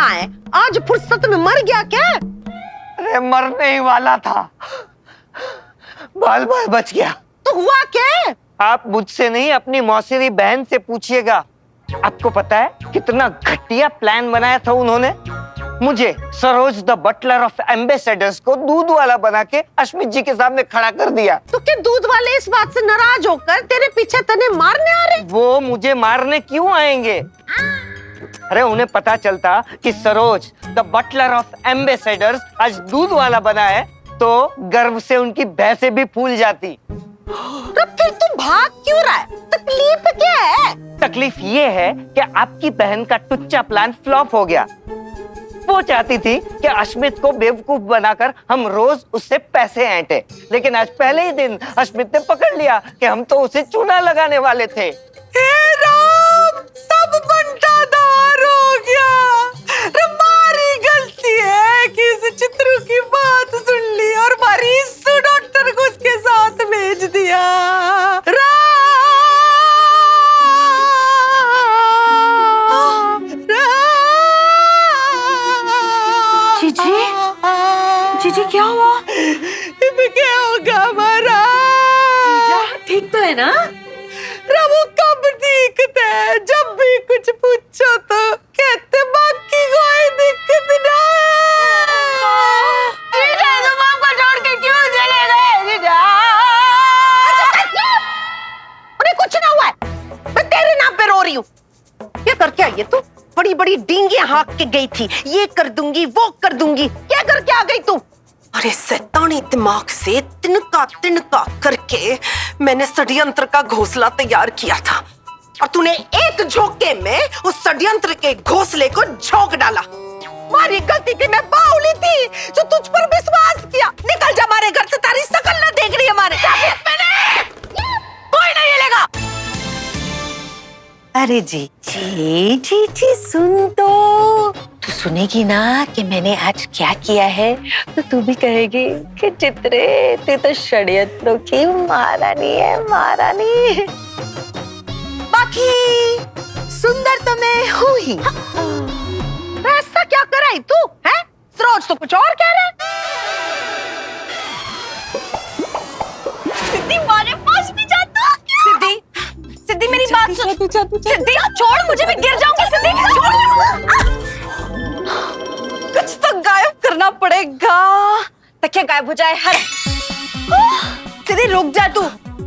कहाँ है? आज फुर्सत में मर गया क्या? अरे मरने ही वाला था, बाल बाल बच गया। तो हुआ क्या? आप मुझसे नहीं अपनी मौसेरी बहन से पूछिएगा। आपको पता है कितना घटिया प्लान बनाया था उन्होंने? मुझे Saroj the butler of ambassadors को दूध वाला बना के अश्मित जी के सामने खड़ा कर दिया। तो क्या दूध वाले इस बात से नाराज होकर तेरे पीछे तने मारने आ रहे? वो मुझे मारने क्यों आएंगे? अरे उन्हें पता चलता कि Saroj the butler of ambassadors आज दूध वाला बना है तो गर्व से उनकी भैंसें भी फूल जाती। तो फिर तू भाग क्यों रहा है? तकलीफ क्या है? तकलीफ ये है कि आपकी बहन का टुच्चा प्लान फ्लॉप हो गया। वो चाहती थी कि अश्मित को बेवकूफ बनाकर हम रोज उससे पैसे ऐंठे, लेकिन आज पहले ही दिन अश्मित ने पकड़ लिया कि हम तो उसे चूना लगाने वाले थे। हे राम, सब बंटाधार हो गया। हमारी गलती है कि इस चित्रू की बात सुन ली और हमारी इस डॉक्टर को उसके साथ भेज दिया। जीजी क्या हुआ? क्या होगा हमारा? ठीक तो है ना? वो कब दिखते हैं? जब भी कुछ पूछो तो कहते बाकी कोई दिक्कत ना है। जीजा तुम हमको छोड़ के क्यों चले गए जीजा? अरे कुछ ना हुआ है, मैं तेरे नाम पे रो रही हूँ। क्या करके आई है तू? बड़ी बड़ी डींगे हाँक के गई थी, ये कर दूंगी वो कर दूंगी, क्या करके आ गई तू? अरे शैतानी दिमाग से तिनका तिनका करके मैंने षड्यंत्र का घोंसला तैयार किया था और तूने एक झोंके में उस षड्यंत्र के घोंसले को झोंक डाला। हमारी गलती थी, मैं बावली थी जो तुझ पर विश्वास किया। निकल जा हमारे घर से, तारी शकल ना देख रही हमारे। कोई नहीं हिलेगा। अरे जी जी जी जी सुन तो, तू सुनेगी ना कि मैंने आज क्या किया है तो तू भी कहेगी कि चित्रे तू तो षड्यंत्रों की महारानी है, महारानी। बाकी सुंदर तो मैं हूँ ही। ऐसा क्या कराई तू है? सरोज तो कुछ और कह रहा है। सिद्धि हमारे पास भी जाता। सिद्धि सिद्धि मेरी बात सुन। सिद्धि छोड़, मुझे भी गिर जाऊंगी। सिद्धि छोड़। कुछ तो गायब करना पड़ेगा। तकिया गायब हो जाए हर। सिद्धि रुक जा तू,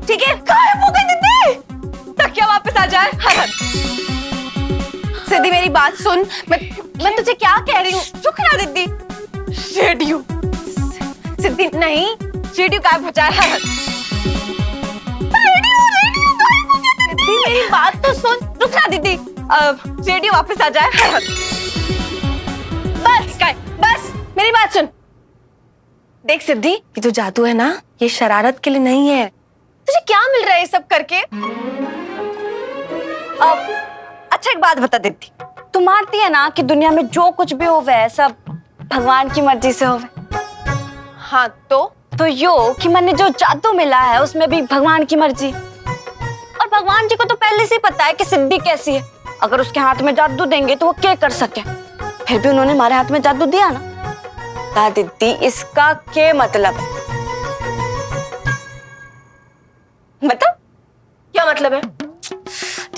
ठीक है? गायब हो गई सिद्धि। तकिया वापस आ जाए हर। सिद्धि मेरी बात सुन, मैं तुझे क्या कह रही हूँ? चुप ना सिद्धि। रेडियो सिद्धि नहीं, रेडियो गायब हो जाए हर। दीदी मेरी बात तो सुन, रुक जा दीदी। रेडियो वापस आ जाए। बस बस मेरी बात सुन। देख सिद्धि, ये जो जादू है ना, ये शरारत के लिए नहीं है। तुझे क्या मिल रहा है ये सब करके? अच्छा एक बात बता दीदी, तू मानती है ना कि दुनिया में जो कुछ भी होवे सब भगवान की मर्जी से होवे? हाँ तो यो कि मैंने जो जादू मिला है उसमें भी भगवान की मर्जी। और भगवान जी को तो पहले से ही पता है कि सिद्धि कैसी है। अगर उसके हाथ में जादू देंगे तो वो क्या कर सके। फिर भी उन्होंने हमारे हाथ में जादू दिया ना। दीदी इसका क्या मतलब है? मतलब क्या मतलब है?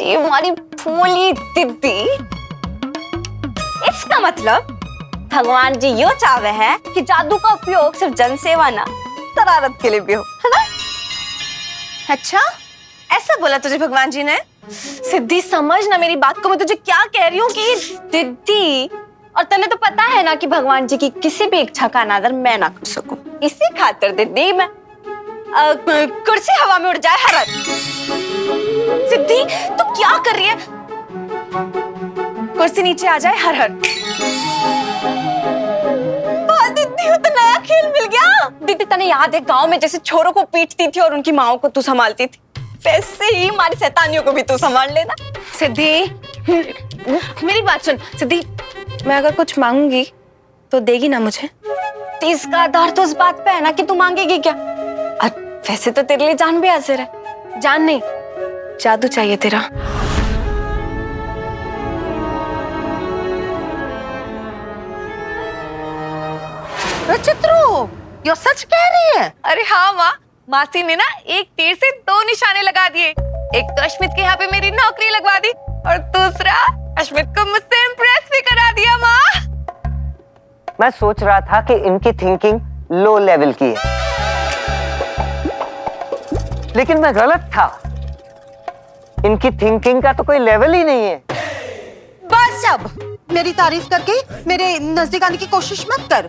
ये हमारी भोली दीदी, इसका मतलब भगवान जी यो चाहे है कि जादू का उपयोग सिर्फ जनसेवा ना शरारत के लिए भी हो, है ना? अच्छा ऐसा बोला तुझे भगवान जी ने? सिद्धि समझ ना मेरी बात को, मैं तुझे क्या कह रही हूँ कि दीदी, और तने तो पता है ना कि भगवान जी की किसी भी इच्छा का अनादर मैं ना कर सकूं। इसी खातिर दीदी मैं कुर्सी हवा में उड़ जाए हर। सिद्धि तू क्या कर रही है? कुर्सी नीचे आ जाए हर। दीदी तो नया खेल मिल गया। दीदी तने याद है गांव में जैसे छोरों को पीटती थी और उनकी माओं को तू संभालती थी, वैसे ही हमारी शैतानियों को भी तू संभाल लेना। सिद्धि मेरी बात सुन। सिद्धि मैं अगर कुछ मांगूंगी तो देगी ना मुझे? तो इसका आधार तो इस बात पे है ना कि तू मांगेगी क्या। और वैसे तो तेरे लिए जान भी हाजिर है। जान नहीं, जादू चाहिए तेरा। चित्रू, ये सच कह रही है? अरे हाँ माँ, मासी ने ना एक तीर से 2 निशाने लगा दिए। एक तो अश्मित के यहाँ पे मेरी नौकरी लगवा दी और दूसरा अश्मित को मुझसे इम्प्रेस भी करा दिया माँ। मैं सोच रहा था कि इनकी थिंकिंग लो लेवल की है, लेकिन मैं गलत था। इनकी थिंकिंग का तो कोई लेवल ही नहीं है। बस अब मेरी तारीफ करके मेरे नजदीक आने की कोशिश मत कर।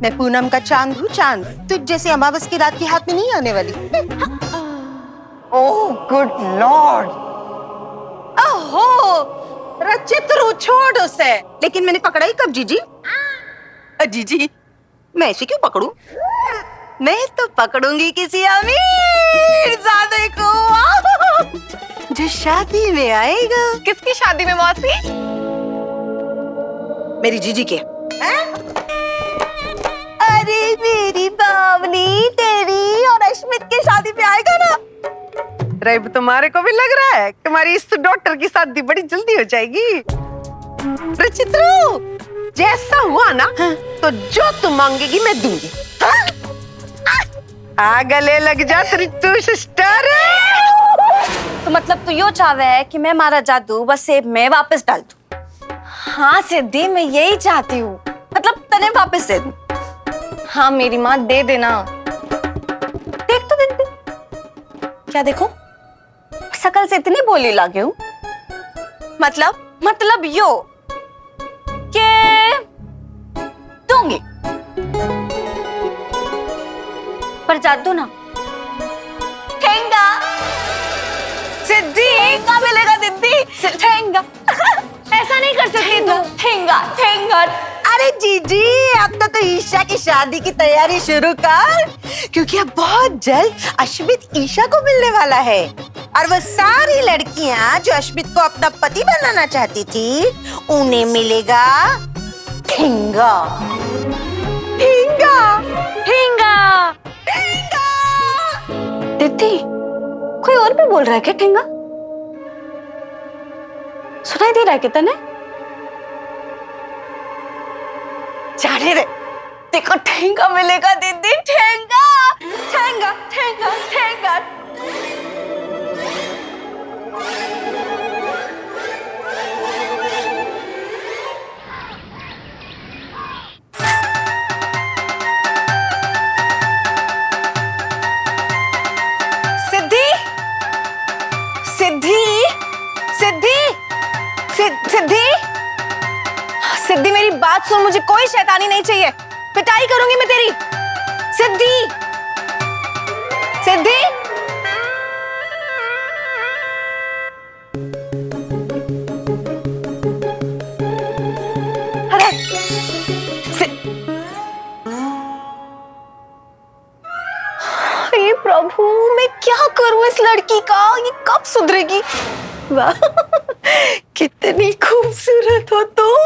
मैं पूनम का चांद हूँ, चांद। तुझ जैसे अमावस की रात की हाथ में नहीं आने वाली। Oh good Lord. ओहो, चित्रू छोड़ उसे। लेकिन मैंने पकड़ा ही कब जीजी? जीजी, मैं ऐसे क्यों पकड़ूं? मैं तो पकड़ूंगी किसी अमीरजादे को जो शादी में आएगा। किसकी शादी में मौसी? मेरी जीजी के। अरे मेरी बावली, तेरी और अश्मित की शादी पे आएगा ना? रेब, तुम्हारे को भी लग रहा है कि हमारी इस डॉक्टर की शादी बड़ी जल्दी हो जाएगी। चित्रू, जैसा हुआ ना, तो जो तुम मांगेगी मैं दूंगी। गले लग जा तू सिस्टर। तो मतलब तू यो चाहवे है कि मैं मारा जादू बस से मैं वापस डाल दूं? हाँ सिद्धि, मैं यही चाहती हूँ। मतलब तने वापस दे दूं। हाँ मेरी माँ, दे देना। देख तो दे। क्या देखो, शकल से इतनी बोली लागे हूँ। मतलब यो के दूंगी, पर जादू ना। ठेंगा सिद्धि, ठेंगा मिलेगा सिद्धि, ठेंगा। ऐसा नहीं कर सकती तू। ठेंगा। अरे जीजी, अब तो ईशा की शादी की तैयारी शुरू कर, क्योंकि अब बहुत जल्द अश्मित ईशा को मिलने वाला है। और वो सारी लड़कियां जो अश्मित को अपना पति बनाना चाहती थी, उन्हें मिलेगा ठेंगा। दीदी, कोई और भी बोल रहा है क्या ठेंगा? सुनाई दे रहा है क्या तने? जाने रे, देखो ठेंगा मिलेगा दीदी, ठेंगा। सिद्धि, मेरी बात सुन, मुझे कोई शैतानी नहीं चाहिए। पिटाई करूंगी मैं तेरी। सिद्धि। अरे हे प्रभु, मैं क्या करूं इस लड़की का? ये कब सुधरेगी? वाह, कितनी खूबसूरत हो तुम।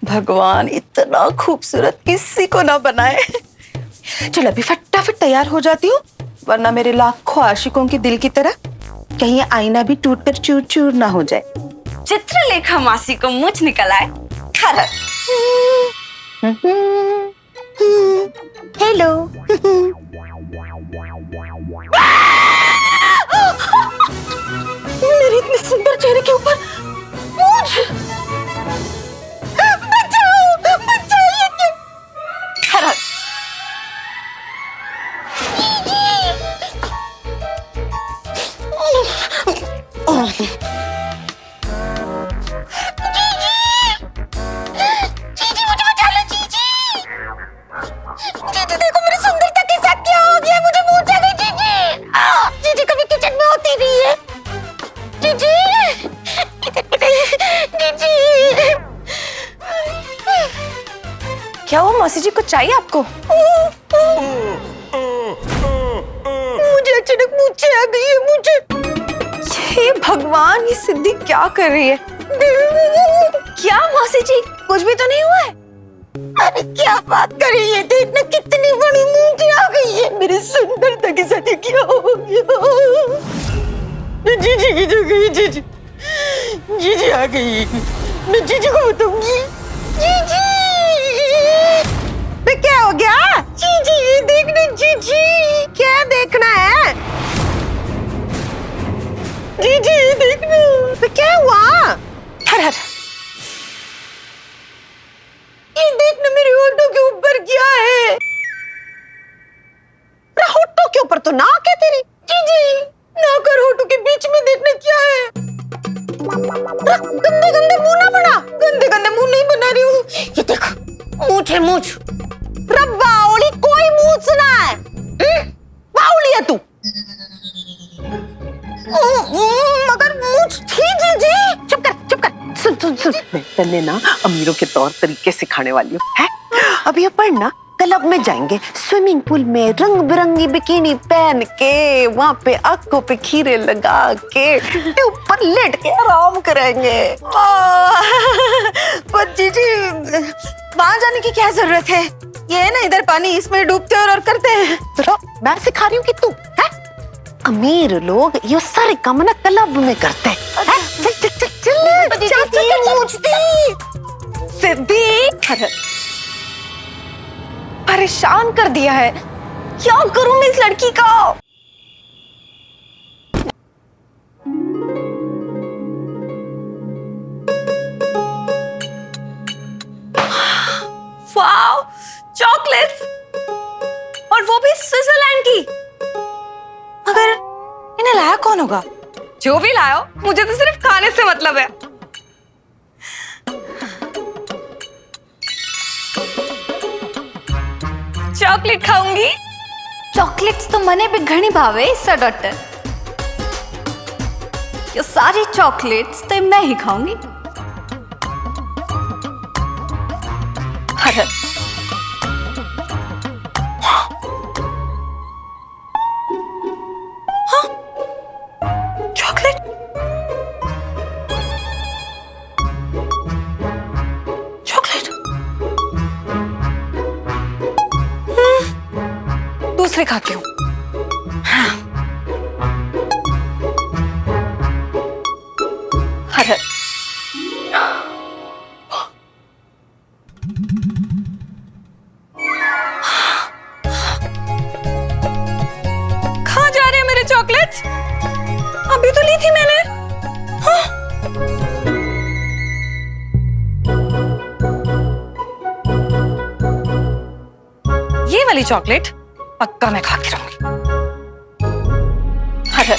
भगवान इतना खूबसूरत किसी को ना बनाए। चल अभी फटाफट तैयार हो जाती हूँ, वरना मेरे लाखों आशिकों के दिल की तरह कहीं आईना भी टूटकर चूर चूर ना हो जाए। चित्रलेखा मासी को मुझ निकल आए। हेलो। मेरे इतने सुंदर चेहरे के ऊपर मूंछ। बचाओ ये क्या? जीजी देखो मेरी सुंदरता के साथ क्या हो गया, मुझे मूंछ आ गई जीजी। जीजी कभी किचन में होती नहीं है। क्या हुआ मौसी जी, कुछ चाहिए आपको? मुझे अचानक मूंछें आ गई है मुझे। हे भगवान, ये सिद्धि क्या कर रही है? क्या मौसी जी, कुछ भी तो नहीं हुआ है? अरे क्या बात कर रही है, देखना कितनी बड़ी मूंछें आ गई है। मेरी सुंदरता के साथ ये क्या हो गया? जीजी की जगह जीजी आ गई। मैं जीजी को बताऊंगी। जीजी, अबे क्या हो गया? जीजी ये देखना, जीजी क्या देखना है? जीजी ये देखना, तो क्या हुआ? हर हर ये देखना, मेरे होठों के ऊपर क्या है? होठों के ऊपर तो नाक है तेरी। जीजी नाक और होठों के बीच में देखना क्या है? गंदे गंदे मुंह ना बना, गंदे गंदे मुंह नहीं बना रही हूँ। ये देखो मूंछ है, मूंछ। बावली कोई मूंछ ना है, बावली है तू। मगर मूंछ थी जीजी। चुप कर, चुप कर। सुन सुन सुन, मैं तन्ने ना अमीरों के तौर तरीके सिखाने वाली हूँ, है? अब ये पढ़ना, क्लब में जाएंगे, स्विमिंग पूल में रंग बिरंगी बिकिनी पहन के, वहां पे आंखों पे खीरे लगा के ऊपर लेट के आराम करेंगे। पर जीजी वहां जाने की क्या जरूरत है? ये है ना, इधर पानी, इसमें डूबते और करते हैं। तो मैं सिखा रही हूँ कि तू है, अमीर लोग ये सारे काम ना क्लब में करते हैं। चल चल चल चल। सिद्धि परेशान कर दिया है, क्या करूं मैं इस लड़की का? वाओ, चॉकलेट्स, और वो भी स्विट्जरलैंड की। मगर इन्हें लाया कौन होगा? जो भी लाया हो, मुझे तो सिर्फ खाने से मतलब है। चॉकलेट खाऊंगी। चॉकलेट्स तो मने भी घणी भावे सर डॉक्टर। ये सारी चॉकलेट्स तो मैं ही खाऊंगी। हर चॉकलेट, चॉकलेट दूसरे खाती हूँ। हर कहाँ जा रहे हैं मेरे चॉकलेट्स? अभी तो ली थी मैंने। हाँ? ये वाली चॉकलेट पक्का मैं खा के रहूंगी। हर हर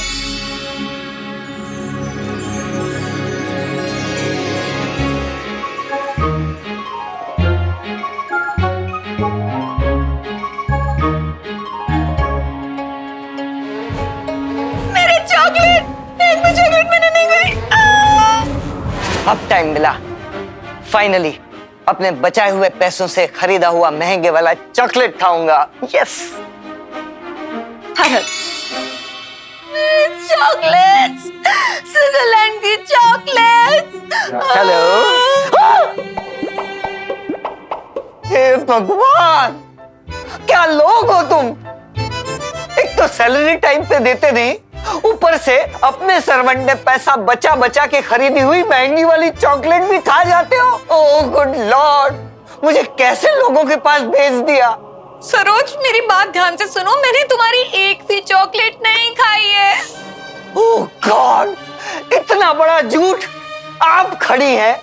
मेरे चॉकलेट, एक भी चॉकलेट मैंने नहीं खाई। अब टाइम मिला, फाइनली अपने बचाए हुए पैसों से खरीदा हुआ महंगे वाला चॉकलेट खाऊंगा। यस। चॉकलेट्स, स्विट्जरलैंड की चॉकलेट्स। हेलो। हे भगवान, क्या लोग हो तुम? एक तो सैलरी टाइम पे देते नहीं, ऊपर से अपने सर्वेंट ने पैसा बचा बचा के खरीदी हुई महंगी वाली चॉकलेट भी खा जाते हो। ओह गुड लॉर्ड, मुझे कैसे लोगों के पास भेज दिया। सरोज मेरी बात ध्यान से सुनो, मैंने तुम्हारी एक भी चॉकलेट नहीं खाई है। ओह गॉड, इतना बड़ा झूठ। आप खड़ी हैं,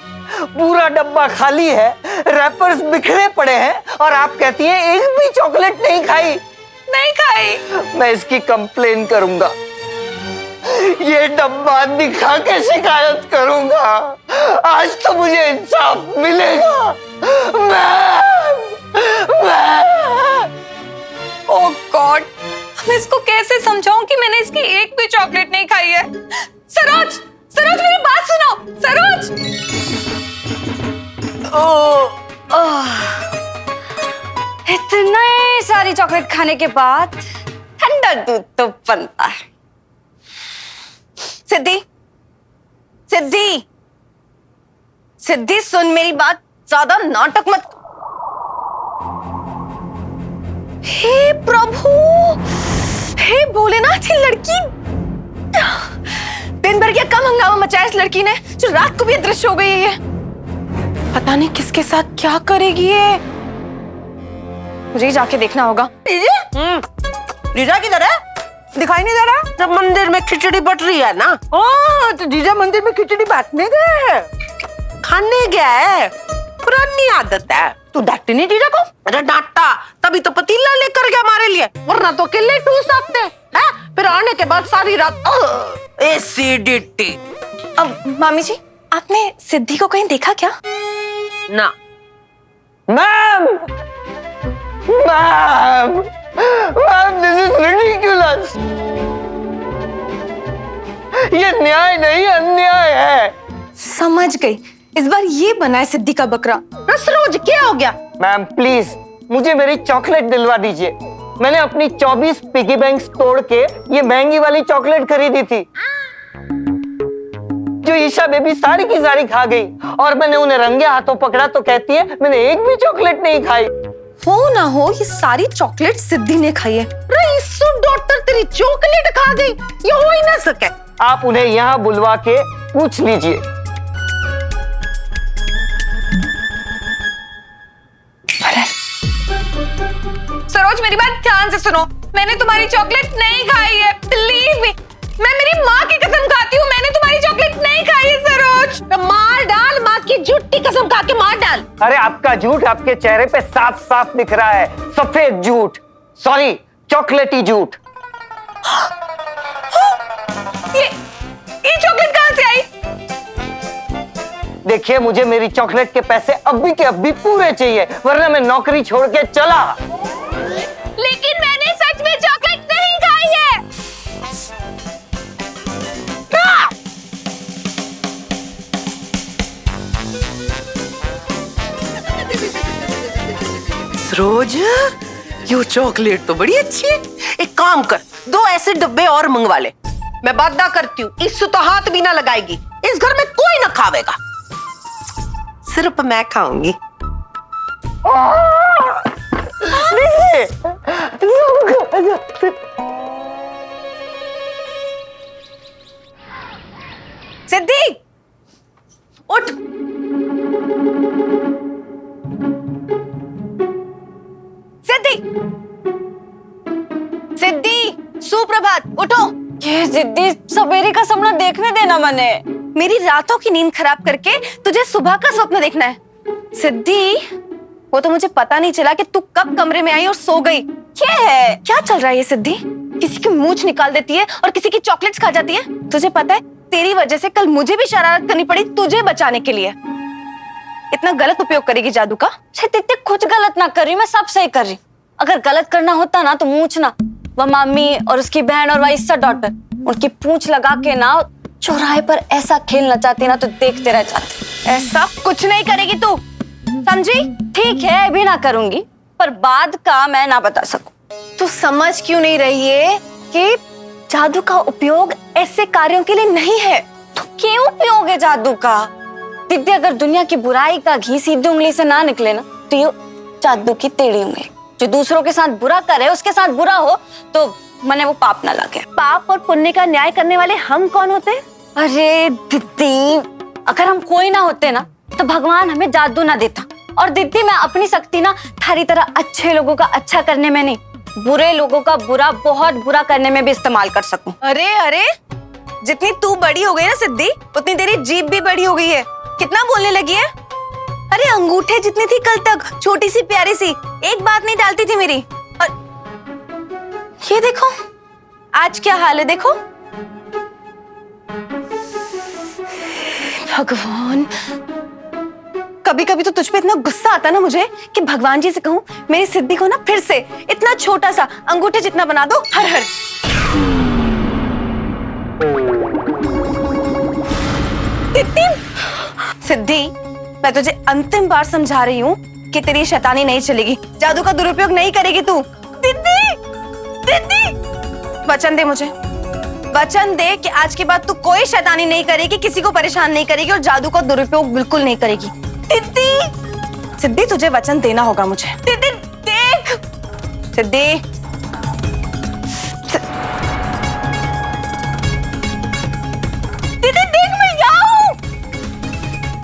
पूरा डब्बा खाली है, रैपर्स बिखरे पड़े हैं, और आप कहती हैं एक भी चॉकलेट नहीं खाई। नहीं खाई। मैं इसकी कंप्लेन करूंगा, ये डब्बा दिखा के शिकायत करूंगा। आज तो मुझे इंसाफ मिलेगा। ओह गॉड, मैं इसको कैसे समझाऊं कि मैंने इसकी एक भी चॉकलेट नहीं खाई है। सरोज, सरोज मेरी बात सुनो, सरोज। इतने सारी चॉकलेट खाने के बाद ठंडा दूध तो बनता है। सिद्धि, सिद्धि, सिद्धि सुन मेरी बात, ज्यादा नाटक मत। हे प्रभु, हे भोलेनाथ, ये लड़की दिन भर क्या कम हंगामा मचाया इस लड़की ने, जो रात को भी अदृश्य हो गई है। पता नहीं किसके साथ क्या करेगी ये। मुझे ही जाके देखना होगा। जीजा किधर है? दिखाई नहीं दे रहा। जब मंदिर में खिचड़ी बट रही है ना। तो जीजा मंदिर में खिचड़ी बांटने गए, खाने गया है, पुरानी आदत है। तू डांटती नहीं जीजा को? अरे डांटा तभी तो पतीला लेकर गया हमारे लिए, वरना तो अकेले टूट सकते हैं। फिर आने के बाद सारी रात एसिडिटी। अब मामी जी, आपने सिद्धि को कहीं देखा क्या? ना ma'am, ma'am, ma'am, this is ridiculous. ये न्याय नहीं, अन्याय है। समझ गई, इस बार ये बना है सिद्धि का बकरा। रोज क्या हो गया? मैम प्लीज मुझे मेरी चॉकलेट दिलवा दीजिए। मैंने अपनी 24 पिगी बैंक्स तोड़ के ये महंगी वाली चॉकलेट खरीदी थी, जो ईशा बेबी सारी की सारी खा गई, और मैंने उन्हें रंगे हाथों पकड़ा तो कहती है मैंने एक भी चॉकलेट नहीं खाई। हो ना हो, ये सारी चॉकलेट सिद्धि ने खाई है। डॉक्टर तेरी चॉकलेट खा गई, ये हो ही ना सके। आप उन्हें यहाँ बुलवा के पूछ लीजिए। सरोज, मेरी बात ध्यान से सुनो। मैंने तुम्हारी चॉकलेट नहीं खाई है, बिलीव मी। मैं मेरी माँ की कसम खाती हूँ, मैंने तुम्हारी चॉकलेट नहीं खाई है सरोज। तो मार डाल, माँ की झूठी कसम खा के मार डाल। अरे आपका झूठ आपके चेहरे पे साफ साफ दिख रहा है, सफेद झूठ, सॉरी चॉकलेटी झूठ। ये चॉकलेट कहाँ से आई? देखिए मुझे मेरी चॉकलेट के पैसे अभी के अभी पूरे चाहिए, वरना मैं नौकरी छोड़ के चला। लेकिन मैंने सच में चॉकलेट नहीं खाई है। सरोज, ये चॉकलेट तो बड़ी अच्छी है। एक काम कर, 2 ऐसे डब्बे और मंगवा ले। मैं वादा करती हूँ इससे तो हाथ भी ना लगाएगी, इस घर में कोई ना खावेगा, सिर्फ मैं खाऊंगी। सिद्धि, उठ। सिद्धि, सिद्धि, सुप्रभात, उठो। ये सिद्धि, सवेरे का सपना देखने देना मैंने। मेरी रातों की नींद खराब करके तुझे सुबह का स्वप्न देखना है। सिद्धि, वो तो मुझे पता नहीं चला कि तू कब कमरे में आई और सो गई। क्या है, क्या चल रहा है ये सिद्धि? किसी की मूंछ निकाल देती है और किसी की चॉकलेट्स खा जाती है। तुझे पता है तेरी वजह से कल मुझे भी शरारत करनी पड़ी तुझे बचाने के लिए। इतना गलत उपयोग करेगी जादू का? शायद इतने कुछ गलत ना कर रही, मैं सब सही कर रही। अगर गलत करना होता ना तो मूंछना, वह मामी और उसकी बहन और वह ईसा डॉटर, उनकी पूंछ लगा के ना चौराहे पर ऐसा खेलना चाहती ना तो देखते रह जाते। ऐसा कुछ नहीं करेगी तू, समझी? ठीक है, अभी ना करूंगी, पर बाद का मैं ना बता सकूं। तू समझ क्यों नहीं रही है कि जादू का उपयोग ऐसे कार्यों के लिए नहीं है। तो क्यों उपयोग है जादू का? दीदी, अगर दुनिया की बुराई का घी सीधी उंगली से ना निकले ना तो ये जादू की टेढ़ी उंगली। जो दूसरों के साथ बुरा करे उसके साथ बुरा हो तो मने वो पाप ना लगे। पाप और पुण्य का न्याय करने वाले हम कौन होते? अरे दीदी, अगर हम कोई ना होते ना तो भगवान हमें जादू ना देता। और दीदी, मैं अपनी शक्ति ना थारी तरह अच्छे लोगों का अच्छा करने में नहीं, बुरे लोगों का बुरा, बहुत बुरा करने में भी इस्तेमाल कर सकूं। अरे अरे, जितनी तू बड़ी हो गई ना सिद्धि, उतनी तेरी जीभ भी बड़ी हो गई है। कितना बोलने लगी है? अरे अंगूठे जितनी थी कल तक, छोटी सी प्यारी सी, एक बात नहीं डालती थी मेरी। और ये देखो आज क्या हाल है, देखो। भगवान, कभी कभी तो तुझ पे इतना गुस्सा आता ना मुझे कि भगवान जी से कहूं मेरी सिद्धि को ना फिर से इतना छोटा सा अंगूठे जितना बना दो। हर हर। सिद्धि, मैं तुझे अंतिम बार समझा रही हूँ कि तेरी शैतानी नहीं चलेगी, जादू का दुरुपयोग नहीं करेगी तू। सिद्धि, सिद्धि, वचन दे मुझे, वचन दे कि आज के बाद तू कोई शैतानी नहीं करेगी, किसी को परेशान नहीं करेगी और जादू का दुरुपयोग बिल्कुल नहीं करेगी। सिद्धि, सिद्धि, तुझे वचन देना होगा मुझे। सिद्धि देख, सिद्धि, सिद्धि देख, मैं यहाँ हूँ।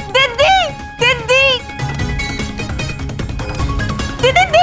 सिद्धि, सिद्धि, सिद्धि